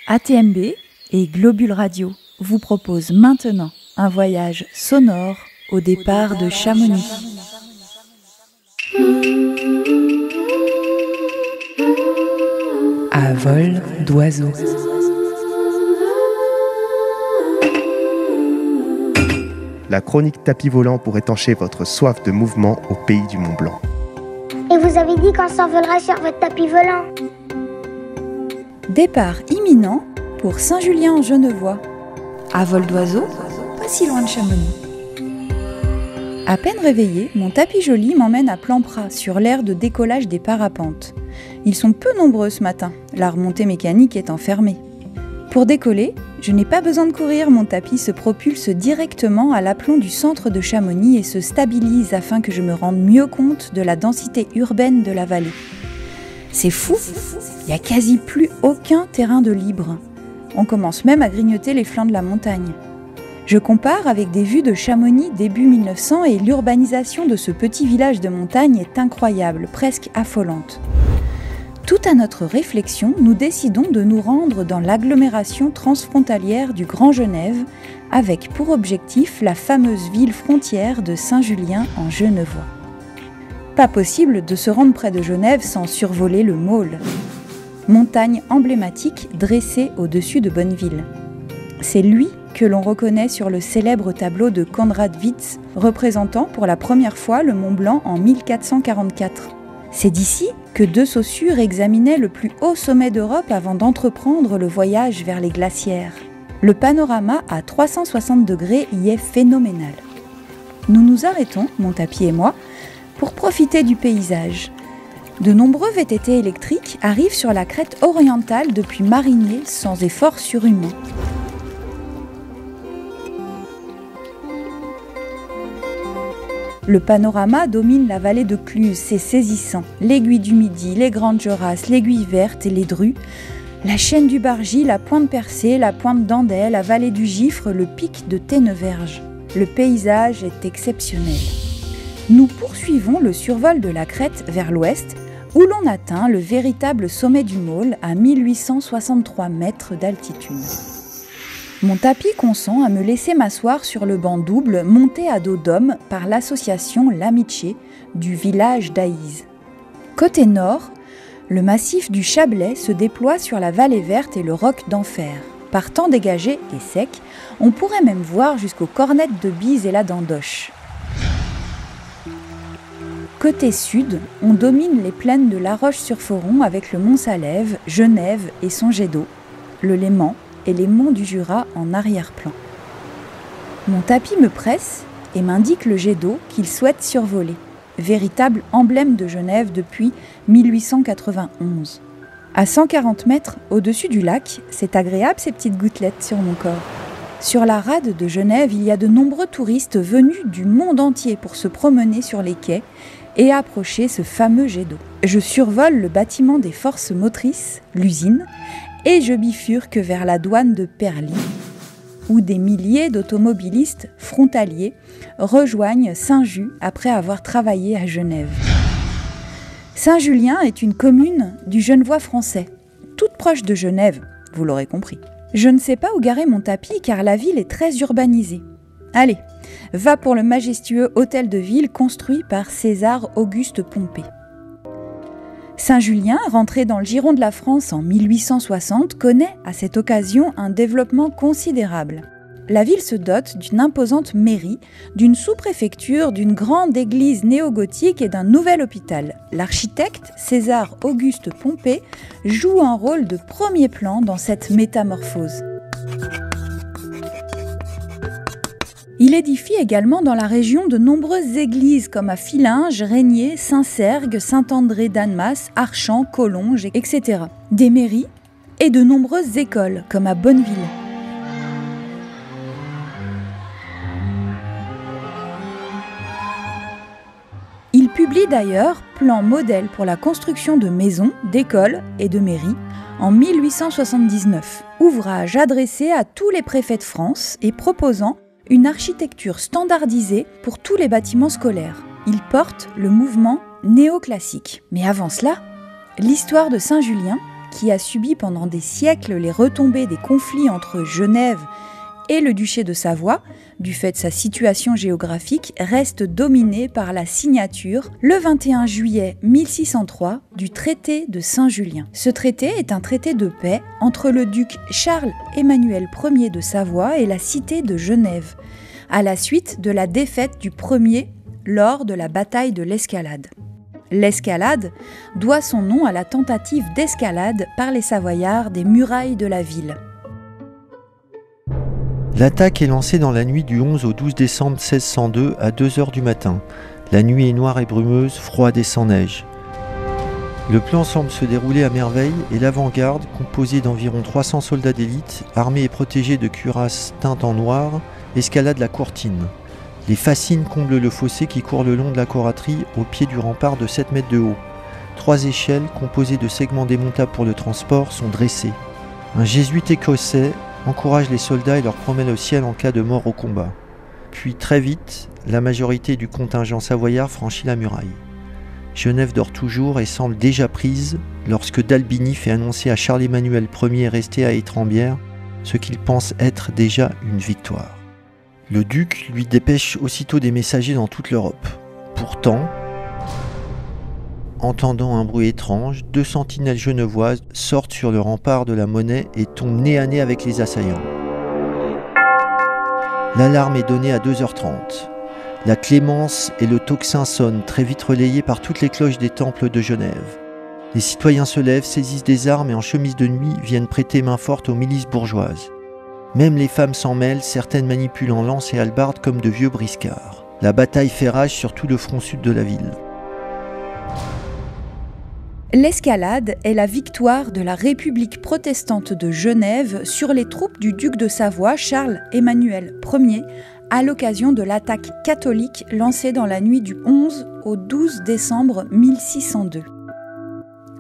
ATMB et Globule Radio vous proposent maintenant un voyage sonore au départ de Chamonix. À vol d'oiseau. La chronique tapis volant pour étancher votre soif de mouvement au pays du Mont Blanc. Et vous avez dit qu'on s'envolera sur votre tapis volant. Départ imminent pour Saint-Julien-en-Genevois. À vol d'oiseau, pas si loin de Chamonix. À peine réveillé, mon tapis joli m'emmène à Plampras sur l'aire de décollage des parapentes. Ils sont peu nombreux ce matin, la remontée mécanique étant fermée. Pour décoller, je n'ai pas besoin de courir, mon tapis se propulse directement à l'aplomb du centre de Chamonix et se stabilise afin que je me rende mieux compte de la densité urbaine de la vallée. C'est fou, il n'y a quasi plus aucun terrain de libre. On commence même à grignoter les flancs de la montagne. Je compare avec des vues de Chamonix début 1900 et l'urbanisation de ce petit village de montagne est incroyable, presque affolante. Tout à notre réflexion, nous décidons de nous rendre dans l'agglomération transfrontalière du Grand Genève, avec pour objectif la fameuse ville frontière de Saint-Julien-en-Genevois. Pas possible de se rendre près de Genève sans survoler le Maule, montagne emblématique dressée au-dessus de Bonneville. C'est lui que l'on reconnaît sur le célèbre tableau de Conrad Witz, représentant pour la première fois le Mont Blanc en 1444. C'est d'ici que deux Saussure examinaient le plus haut sommet d'Europe avant d'entreprendre le voyage vers les glacières. Le panorama à 360 degrés y est phénoménal. Nous nous arrêtons, mon tapis et moi, pour profiter du paysage. De nombreux VTT électriques arrivent sur la crête orientale depuis Marigné sans effort surhumain. Le panorama domine la vallée de Cluse, c'est saisissant. L'aiguille du Midi, les Grandes Jorasses, l'aiguille verte et les Drues, la chaîne du Bargy, la pointe Percée, la pointe d'Andai, la vallée du Gifre, le pic de Tenneverge. Le paysage est exceptionnel. Nous poursuivons le survol de la crête vers l'ouest, où l'on atteint le véritable sommet du Maule à 1863 mètres d'altitude. Mon tapis consent à me laisser m'asseoir sur le banc double monté à dos d'homme par l'association L'Amitié du village d'Aïz. Côté nord, le massif du Chablais se déploie sur la vallée verte et le roc d'Enfer. Par temps dégagé et sec, on pourrait même voir jusqu'aux cornettes de Bise et la Dandoche. Côté sud, on domine les plaines de La Roche-sur-Foron avec le Mont Salève, Genève et son jet d'eau, le Léman et les monts du Jura en arrière-plan. Mon tapis me presse et m'indique le jet d'eau qu'il souhaite survoler, véritable emblème de Genève depuis 1891. À 140 mètres au-dessus du lac, c'est agréable ces petites gouttelettes sur mon corps. Sur la rade de Genève, il y a de nombreux touristes venus du monde entier pour se promener sur les quais et approcher ce fameux jet d'eau. Je survole le bâtiment des forces motrices, l'usine, et je bifurque vers la douane de Perly, où des milliers d'automobilistes frontaliers rejoignent Saint-Just après avoir travaillé à Genève. Saint-Julien est une commune du Genevois français, toute proche de Genève, vous l'aurez compris. Je ne sais pas où garer mon tapis car la ville est très urbanisée. Allez, va pour le majestueux hôtel de ville construit par César-Auguste Pompée. Saint-Julien, rentré dans le giron de la France en 1860, connaît à cette occasion un développement considérable. La ville se dote d'une imposante mairie, d'une sous-préfecture, d'une grande église néo-gothique et d'un nouvel hôpital. L'architecte César-Auguste Pompée joue un rôle de premier plan dans cette métamorphose. Il édifie également dans la région de nombreuses églises comme à Fillinges, Régnier, Saint-Cergue, Saint-André d'Annemasse, Archamps, Collonges, etc. Des mairies et de nombreuses écoles comme à Bonneville. Il publie d'ailleurs plans modèles pour la construction de maisons, d'écoles et de mairies en 1879, ouvrage adressé à tous les préfets de France et proposant une architecture standardisée pour tous les bâtiments scolaires. Il porte le mouvement néoclassique. Mais avant cela, l'histoire de Saint-Julien qui a subi pendant des siècles les retombées des conflits entre Genève et le duché de Savoie, du fait de sa situation géographique, reste dominé par la signature, le 21 juillet 1603, du traité de Saint-Julien. Ce traité est un traité de paix entre le duc Charles-Emmanuel Ier de Savoie et la cité de Genève, à la suite de la défaite du premier lors de la bataille de l'Escalade. L'Escalade doit son nom à la tentative d'escalade par les Savoyards des murailles de la ville. L'attaque est lancée dans la nuit du 11 au 12 décembre 1602 à 2h du matin. La nuit est noire et brumeuse, froide et sans neige. Le plan semble se dérouler à merveille et l'avant-garde, composée d'environ 300 soldats d'élite, armés et protégés de cuirasses teintes en noir, escalade la courtine. Les fascines comblent le fossé qui court le long de la coraterie au pied du rempart de 7 mètres de haut. 3 échelles, composées de segments démontables pour le transport, sont dressées. Un jésuite écossais encourage les soldats et leur promet le ciel en cas de mort au combat. Puis très vite, la majorité du contingent savoyard franchit la muraille. Genève dort toujours et semble déjà prise lorsque d'Albini fait annoncer à Charles-Emmanuel Ier resté à Étrembières ce qu'il pense être déjà une victoire. Le duc lui dépêche aussitôt des messagers dans toute l'Europe. Pourtant, entendant un bruit étrange, 2 sentinelles genevoises sortent sur le rempart de la Monnaie et tombent nez à nez avec les assaillants. L'alarme est donnée à 2h30. La clémence et le tocsin sonnent, très vite relayés par toutes les cloches des temples de Genève. Les citoyens se lèvent, saisissent des armes et en chemise de nuit viennent prêter main forte aux milices bourgeoises. Même les femmes s'en mêlent, certaines manipulant lances et hallebardes comme de vieux briscards. La bataille fait rage sur tout le front sud de la ville. L'escalade est la victoire de la République protestante de Genève sur les troupes du duc de Savoie Charles-Emmanuel Ier à l'occasion de l'attaque catholique lancée dans la nuit du 11 au 12 décembre 1602.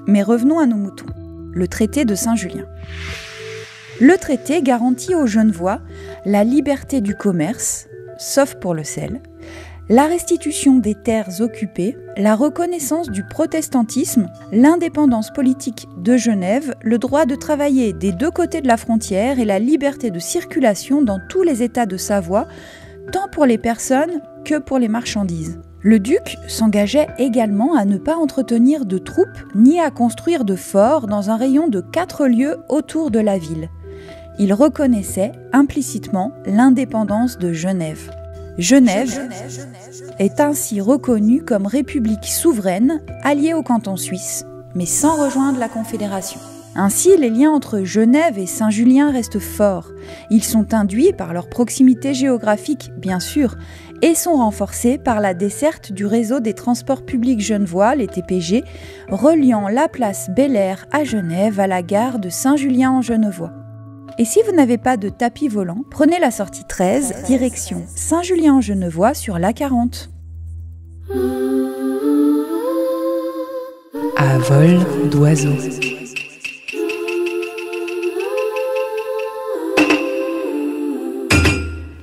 Mais revenons à nos moutons, le traité de Saint-Julien. Le traité garantit aux Genevois la liberté du commerce, sauf pour le sel, la restitution des terres occupées, la reconnaissance du protestantisme, l'indépendance politique de Genève, le droit de travailler des 2 côtés de la frontière et la liberté de circulation dans tous les États de Savoie, tant pour les personnes que pour les marchandises. Le duc s'engageait également à ne pas entretenir de troupes ni à construire de forts dans un rayon de 4 lieues autour de la ville. Il reconnaissait implicitement l'indépendance de Genève. Genève est ainsi reconnue comme république souveraine, alliée au canton suisse, mais sans rejoindre la Confédération. Ainsi, les liens entre Genève et Saint-Julien restent forts. Ils sont induits par leur proximité géographique, bien sûr, et sont renforcés par la desserte du réseau des transports publics genevois, les TPG, reliant la place Bel-Air à Genève à la gare de Saint-Julien-en-Genevois. Et si vous n'avez pas de tapis volant, prenez la sortie 13, direction Saint-Julien-en-Genevois sur l'A40. À vol d'oiseau.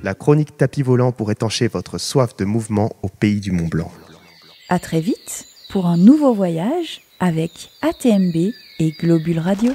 La chronique tapis volant pour étancher votre soif de mouvement au pays du Mont Blanc. À très vite pour un nouveau voyage avec ATMB et Globule Radio.